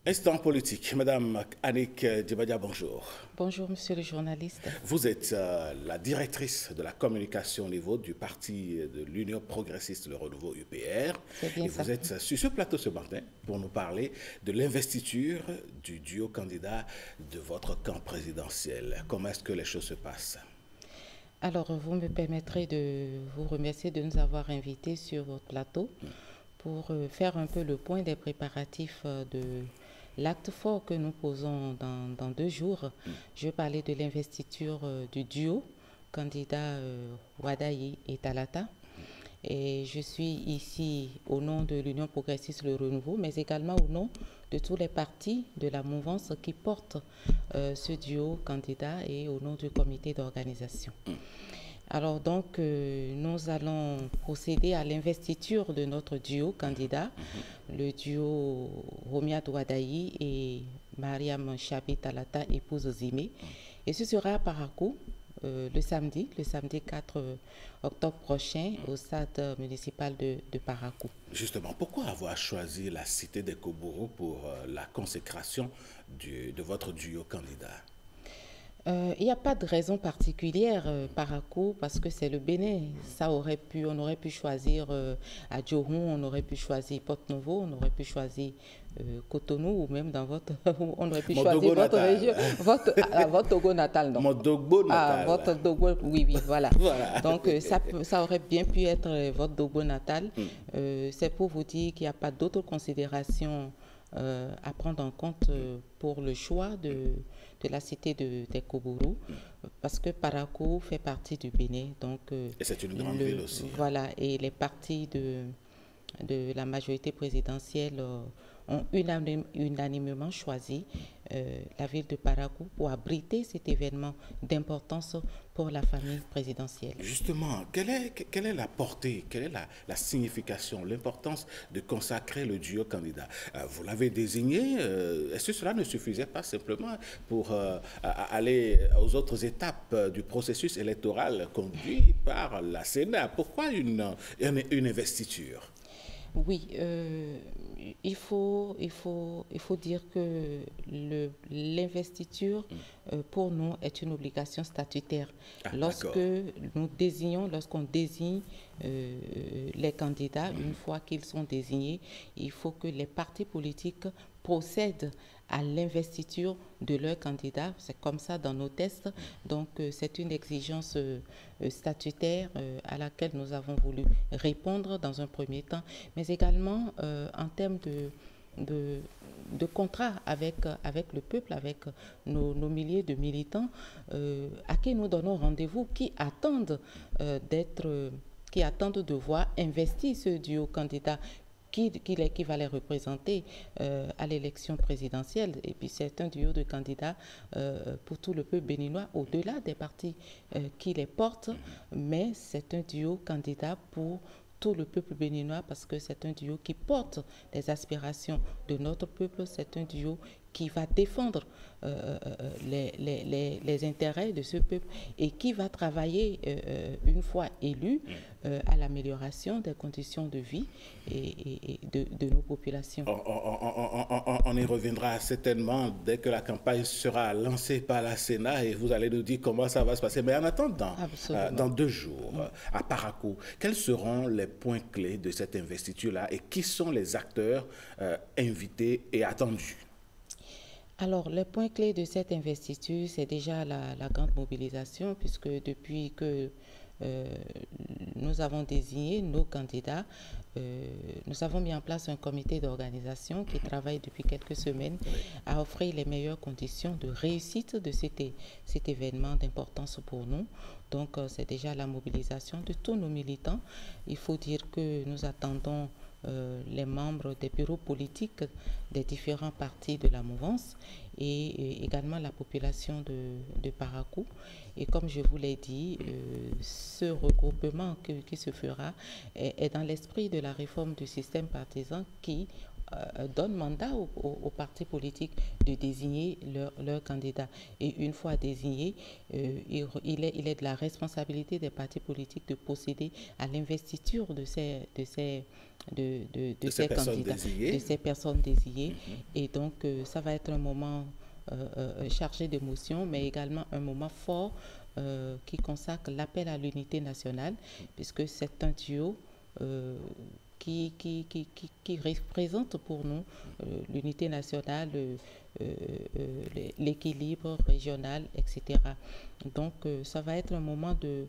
Instant politique. Madame Annick Djebadia, bonjour. Bonjour, monsieur le journaliste. Vous êtes la directrice de la communication au niveau du parti de l'Union progressiste, le renouveau UPR. C'est bien Et ça. vous êtes sur ce plateau ce matin pour nous parler de l'investiture du duo candidat de votre camp présidentiel. Comment est-ce que les choses se passent? Alors, vous me permettrez de vous remercier de nous avoir invités sur votre plateau pour faire un peu le point des préparatifs de l'acte fort que nous posons dans 2 jours. Je vais parler de l'investiture du duo candidat Wadayi et Talata. Et je suis ici au nom de l'Union progressiste Le Renouveau, mais également au nom de tous les partis de la mouvance qui portent ce duo candidat et au nom du comité d'organisation. Alors donc, nous allons procéder à l'investiture de notre duo candidat, le duo Romia Douadaï et Mariam Chabi Talata, épouse Zimé. Et ce sera à Parakou, le samedi 4 octobre prochain, au stade municipal de Parakou. Justement, pourquoi avoir choisi la cité des Kobourou pour la consécration de votre duo candidat? Il n'y a pas de raison particulière, Parakou, parce que c'est le Bénin. On aurait pu choisir à Djohou, on aurait pu choisir Porto-Novo, on aurait pu choisir Cotonou, ou même dans votre, on aurait pu choisir votre région, votre Togo natal, non? Mon Dogbo natal. Votre Togo, oui, voilà. Voilà. Donc ça aurait bien pu être votre Togo natal. C'est pour vous dire qu'il n'y a pas d'autres considérations à prendre en compte pour le choix de la cité des Kobourou, parce que Parakou fait partie du Bénin. Donc, Et c'est une grande ville aussi. Voilà, et les partis de la majorité présidentielle ont unanimement choisi la ville de Parakou pour abriter cet événement d'importance pour la famille présidentielle. Justement, quelle est la portée, quelle est la signification, l'importance de consacrer le duo candidat? Vous l'avez désigné, est-ce que cela ne suffisait pas simplement pour aller aux autres étapes du processus électoral conduit par la Sénat? Pourquoi une investiture? Oui, il faut dire que l'investiture, pour nous, est une obligation statutaire. Lorsqu'on désigne les candidats, une fois qu'ils sont désignés, il faut que les partis politiques procèdent à l'investiture de leurs candidats. C'est comme ça dans nos tests. Donc, c'est une exigence statutaire à laquelle nous avons voulu répondre dans un premier temps, mais également en termes de contrat avec le peuple, avec nos milliers de militants à qui nous donnons rendez-vous, qui attendent de voir investir ce duo candidat qui va les représenter à l'élection présidentielle. Et puis c'est un duo de candidats pour tout le peuple béninois, au-delà des partis qui les portent, mais c'est un duo candidat pour tout le peuple béninois, parce que c'est un duo qui porte les aspirations de notre peuple, c'est un duo qui va défendre les intérêts de ce peuple et qui va travailler, une fois élu, à l'amélioration des conditions de vie et de nos populations. On y reviendra certainement dès que la campagne sera lancée par la Sénat et vous allez nous dire comment ça va se passer. Mais en attendant, dans 2 jours, à Parakou, quels seront les points clés de cette investiture-là et qui sont les acteurs invités et attendus? Alors, les points clés de cette investiture, c'est déjà la grande mobilisation, puisque depuis que nous avons désigné nos candidats, nous avons mis en place un comité d'organisation qui travaille depuis quelques semaines à offrir les meilleures conditions de réussite de cet événement d'importance pour nous. Donc, c'est déjà la mobilisation de tous nos militants. Il faut dire que nous attendons les membres des bureaux politiques des différents partis de la mouvance et également la population de Parakou. Et comme je vous l'ai dit, ce regroupement qui se fera est dans l'esprit de la réforme du système partisan qui donne mandat aux partis politiques de désigner leur candidat. Et une fois désigné, il est de la responsabilité des partis politiques de procéder à l'investiture de ces candidats, de ces personnes désignées. Et donc, ça va être un moment chargé d'émotions, mais également un moment fort qui consacre l'appel à l'unité nationale, puisque c'est un duo qui représente pour nous l'unité nationale, l'équilibre régional, etc. Donc, ça va être un moment de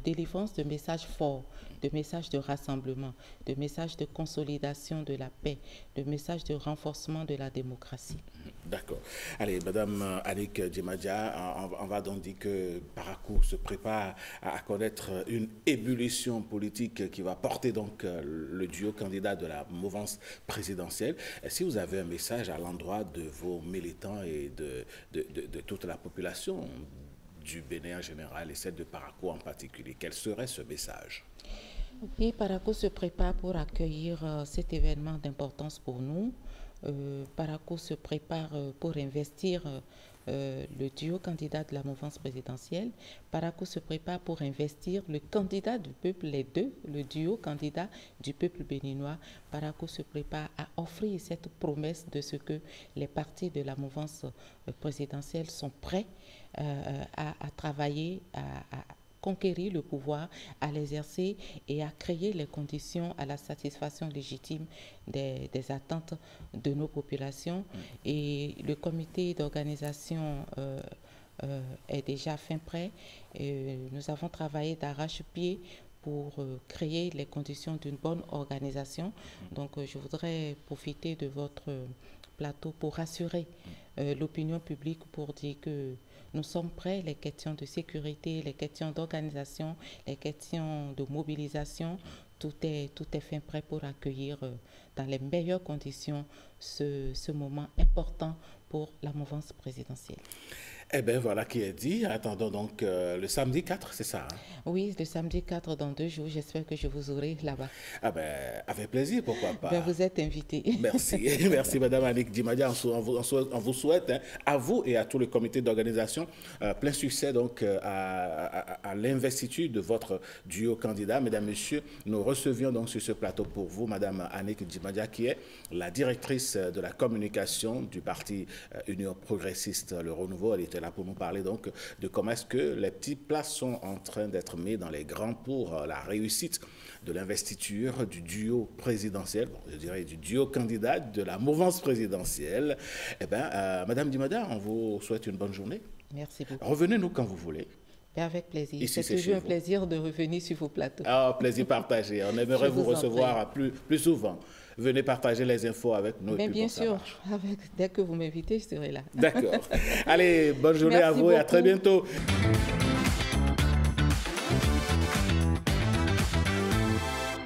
délivrance de messages forts, de messages de rassemblement, de messages de consolidation de la paix, de messages de renforcement de la démocratie. D'accord. Allez, Madame Annick Djimadia, on va donc dire que Parakou se prépare à connaître une ébullition politique qui va porter donc le duo candidat de la mouvance présidentielle. Si vous avez un message à l'endroit de vos militants et de toute la population du Bénin en général et celle de Parakou en particulier, quel serait ce message? Oui, Parakou se prépare pour accueillir cet événement d'importance pour nous. Parakou se prépare pour investir le duo candidat de la mouvance présidentielle. Parakou se prépare pour investir le candidat du peuple, les deux, le duo candidat du peuple béninois. Parakou se prépare à offrir cette promesse de ce que les partis de la mouvance présidentielle sont prêts à travailler, à conquérir le pouvoir, à l'exercer et à créer les conditions à la satisfaction légitime des attentes de nos populations. Et le comité d'organisation est déjà fin prêt. Nous avons travaillé d'arrache-pied pour créer les conditions d'une bonne organisation. Donc, je voudrais profiter de votre plateau pour rassurer l'opinion publique, pour dire que nous sommes prêts. Les questions de sécurité, les questions d'organisation, les questions de mobilisation, tout est fin prêt pour accueillir dans les meilleures conditions ce moment important pour la mouvance présidentielle. Eh bien, voilà qui est dit. Attendons donc le samedi 4, c'est ça, hein? Oui, le samedi 4 dans 2 jours. J'espère que je vous aurai là-bas. Ah ben, avec plaisir, pourquoi pas. Ben, vous êtes invité. Merci. Merci, Madame Annick Djimadia. On vous souhaite, hein, à vous et à tout le comité d'organisation, plein succès donc à l'investiture de votre duo candidat. Mesdames, Messieurs, nous recevions donc sur ce plateau pour vous, Madame Annick Djimadia, qui est la directrice de la communication du parti Union progressiste Le Renouveau. Elle était là pour nous parler donc de comment est-ce que les petits plats sont en train d'être mis dans les grands pour la réussite de l'investiture du duo présidentiel, bon, je dirais du duo candidat de la mouvance présidentielle. Eh bien, Madame Djimadia, on vous souhaite une bonne journée. Merci beaucoup. Revenez-nous quand vous voulez. Et avec plaisir. C'est toujours un plaisir de revenir sur vos plateaux. Ah, plaisir partagé. On aimerait vous recevoir plus souvent. Venez partager les infos avec nous. Mais bien sûr, dès que vous m'invitez, je serai là. D'accord. Allez, bonne journée à vous et à très bientôt.